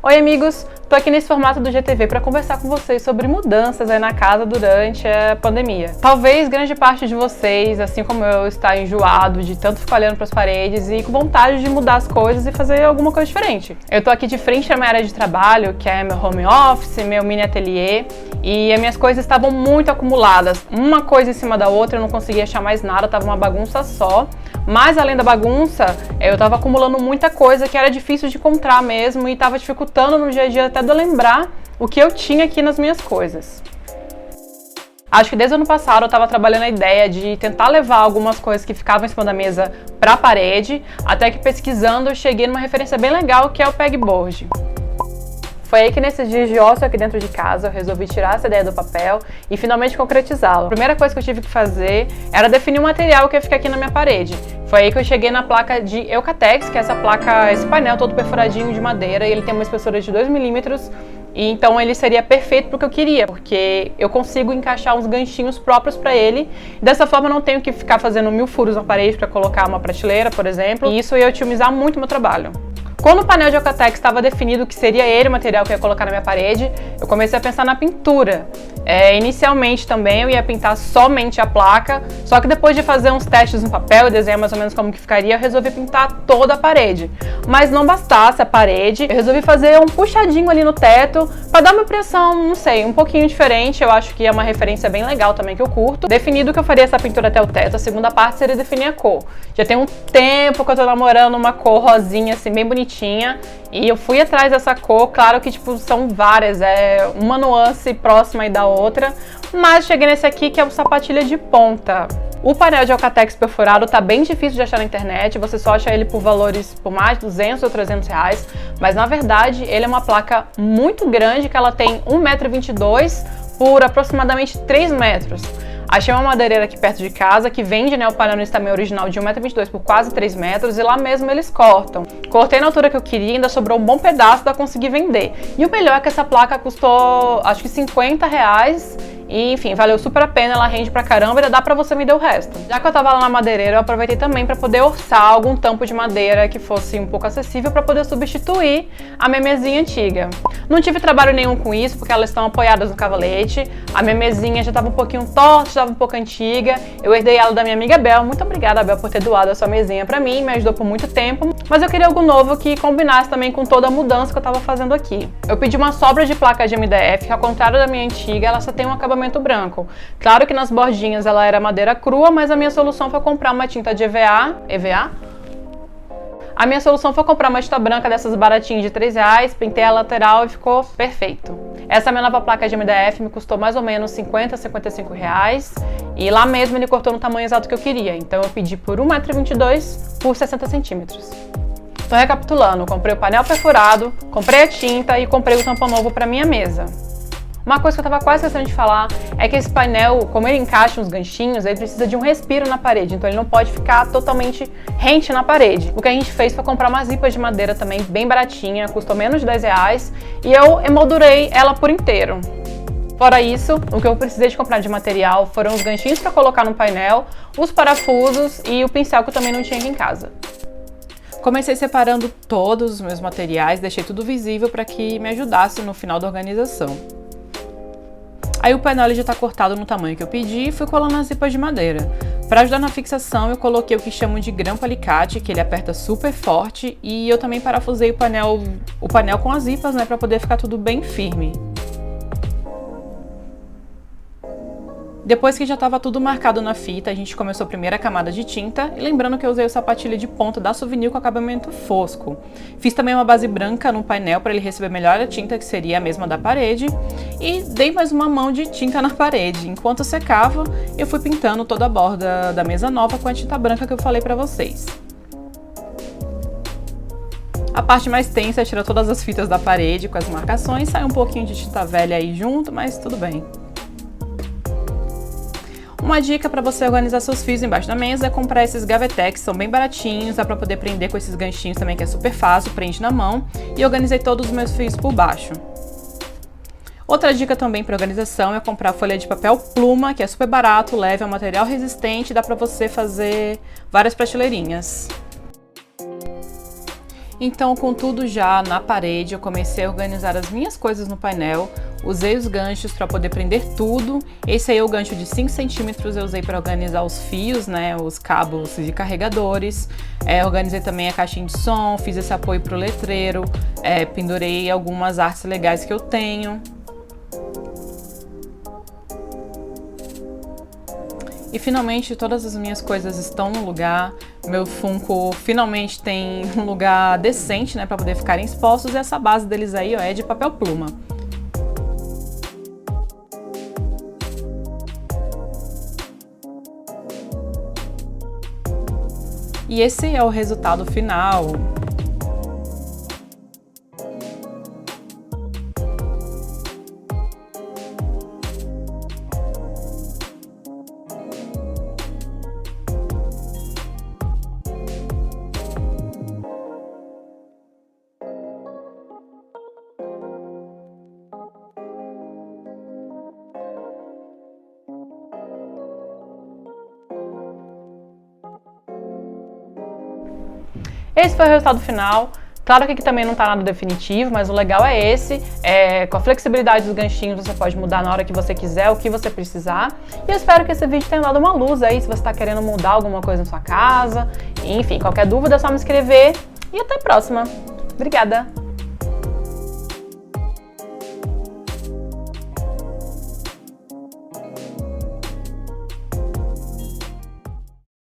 Oi amigos, tô aqui nesse formato do GTV para conversar com vocês sobre mudanças aí na casa durante a pandemia. Talvez grande parte de vocês, assim como eu, está enjoado de tanto ficar olhando para as paredes e com vontade de mudar as coisas e fazer alguma coisa diferente. Eu tô aqui de frente à minha área de trabalho, que é meu home office, meu mini ateliê, e as minhas coisas estavam muito acumuladas, uma coisa em cima da outra, eu não conseguia achar mais nada, tava uma bagunça só. Mas além da bagunça, eu tava acumulando muita coisa que era difícil de encontrar mesmo e tava dificultando no dia a dia até de eu lembrar o que eu tinha aqui nas minhas coisas. Acho que desde o ano passado eu estava trabalhando a ideia de tentar levar algumas coisas que ficavam em cima da mesa para a parede, até que pesquisando eu cheguei numa referência bem legal que é o pegboard. Foi aí que nesses dias de ócio aqui dentro de casa eu resolvi tirar essa ideia do papel e finalmente concretizá-la. A primeira coisa que eu tive que fazer era definir o material que ia ficar aqui na minha parede. Foi aí que eu cheguei na placa de Eucatex, que é esse painel todo perfuradinho de madeira, e ele tem uma espessura de 2 milímetros, e então ele seria perfeito para o que eu queria, porque eu consigo encaixar uns ganchinhos próprios para ele. Dessa forma eu não tenho que ficar fazendo 1000 furos na parede para colocar uma prateleira, por exemplo, e isso ia otimizar muito o meu trabalho. Quando o painel de Eucatex estava definido que seria ele o material que eu ia colocar na minha parede, eu comecei a pensar na pintura. Inicialmente também eu ia pintar somente a placa, só que depois de fazer uns testes no papel e desenhar mais ou menos como que ficaria, eu resolvi pintar toda a parede. Mas não bastasse a parede, eu resolvi fazer um puxadinho ali no teto para dar uma impressão, não sei, um pouquinho diferente. Eu acho que é uma referência bem legal também que eu curto. Definido que eu faria essa pintura até o teto, a segunda parte seria definir a cor. Já tem um tempo que eu tô namorando uma cor rosinha assim, bem bonitinha, e eu fui atrás dessa cor. Claro que tipo são várias, uma nuance próxima aí da outra, mas cheguei nesse aqui que é o sapatilha de ponta. O painel de Eucatex perfurado tá bem difícil de achar na internet, você só acha ele por valores por mais de 200 ou 300 reais, mas na verdade ele é uma placa muito grande, que ela tem 1,22 m por aproximadamente 3 metros. Achei uma madeireira aqui perto de casa que vende o painel nesse tamanho original de 1,22 m por quase 3 metros, e lá mesmo eles cortam. Cortei na altura que eu queria, ainda sobrou um bom pedaço para conseguir vender. E o melhor é que essa placa custou acho que 50 reais. E, enfim, valeu super a pena, ela rende pra caramba e ainda dá pra você me dar o resto. Já que eu tava lá na madeireira, eu aproveitei também pra poder orçar algum tampo de madeira que fosse um pouco acessível pra poder substituir a minha mesinha antiga. Não tive trabalho nenhum com isso, porque elas estão apoiadas no cavalete. A minha mesinha já tava um pouquinho torta, já tava um pouco antiga. Eu herdei ela da minha amiga Bel. Muito obrigada, Bel, por ter doado a sua mesinha pra mim, me ajudou por muito tempo. Mas eu queria algo novo que combinasse também com toda a mudança que eu tava fazendo aqui. Eu pedi uma sobra de placa de MDF, que ao contrário da minha antiga, ela só tem um acabamento branco. Claro que nas bordinhas ela era madeira crua, mas a minha solução foi comprar uma tinta de EVA. A minha solução foi comprar uma tinta branca dessas baratinhas de 3 reais, pintei a lateral e ficou perfeito. Essa minha nova placa de MDF me custou mais ou menos 50 a 55 reais, e lá mesmo ele cortou no tamanho exato que eu queria, então eu pedi por 1,22 m por 60 centímetros. Tô recapitulando, comprei o painel perfurado, comprei a tinta e comprei o tampão novo para minha mesa. Uma coisa que eu tava quase esquecendo de falar é que esse painel, como ele encaixa uns ganchinhos, ele precisa de um respiro na parede, então ele não pode ficar totalmente rente na parede. O que a gente fez foi comprar umas ripas de madeira também, bem baratinha, custou menos de 10 reais, e eu emoldurei ela por inteiro. Fora isso, o que eu precisei de comprar de material foram os ganchinhos para colocar no painel, os parafusos e o pincel que eu também não tinha aqui em casa. Comecei separando todos os meus materiais, deixei tudo visível para que me ajudasse no final da organização. Aí o painel já está cortado no tamanho que eu pedi e fui colando as ripas de madeira. Para ajudar na fixação, eu coloquei o que chamam de grampo alicate, que ele aperta super forte, e eu também parafusei o painel com as ripas, né, para poder ficar tudo bem firme. Depois que já estava tudo marcado na fita, a gente começou a primeira camada de tinta, e lembrando que eu usei o sapatilha de ponta da Souvenir com acabamento fosco. Fiz também uma base branca no painel para ele receber melhor a tinta, que seria a mesma da parede, e dei mais uma mão de tinta na parede. Enquanto secava, eu fui pintando toda a borda da mesa nova com a tinta branca que eu falei para vocês. A parte mais tensa é tirar todas as fitas da parede com as marcações, sai um pouquinho de tinta velha aí junto, mas tudo bem. Uma dica para você organizar seus fios embaixo da mesa é comprar esses gavetex, são bem baratinhos, dá para poder prender com esses ganchinhos também, que é super fácil, prende na mão, e organizei todos os meus fios por baixo. Outra dica também para organização é comprar folha de papel pluma, que é super barato, leve, é um material resistente e dá para você fazer várias prateleirinhas. Então, com tudo já na parede, eu comecei a organizar as minhas coisas no painel, usei os ganchos para poder prender tudo. Esse aí é o gancho de 5 centímetros, eu usei para organizar os fios, né, os cabos de carregadores. Organizei também a caixinha de som, fiz esse apoio para o letreiro, pendurei algumas artes legais que eu tenho. E finalmente todas as minhas coisas estão no lugar, meu Funko finalmente tem um lugar decente, né, para poder ficarem expostos, e essa base deles aí, ó, é de papel pluma. E esse é o resultado final. Esse foi o resultado final. Claro que aqui também não tá nada definitivo, mas o legal é esse. Com a flexibilidade dos ganchinhos, você pode mudar na hora que você quiser, o que você precisar. E eu espero que esse vídeo tenha dado uma luz aí, se você tá querendo mudar alguma coisa na sua casa. Enfim, qualquer dúvida é só me escrever. E até a próxima. Obrigada!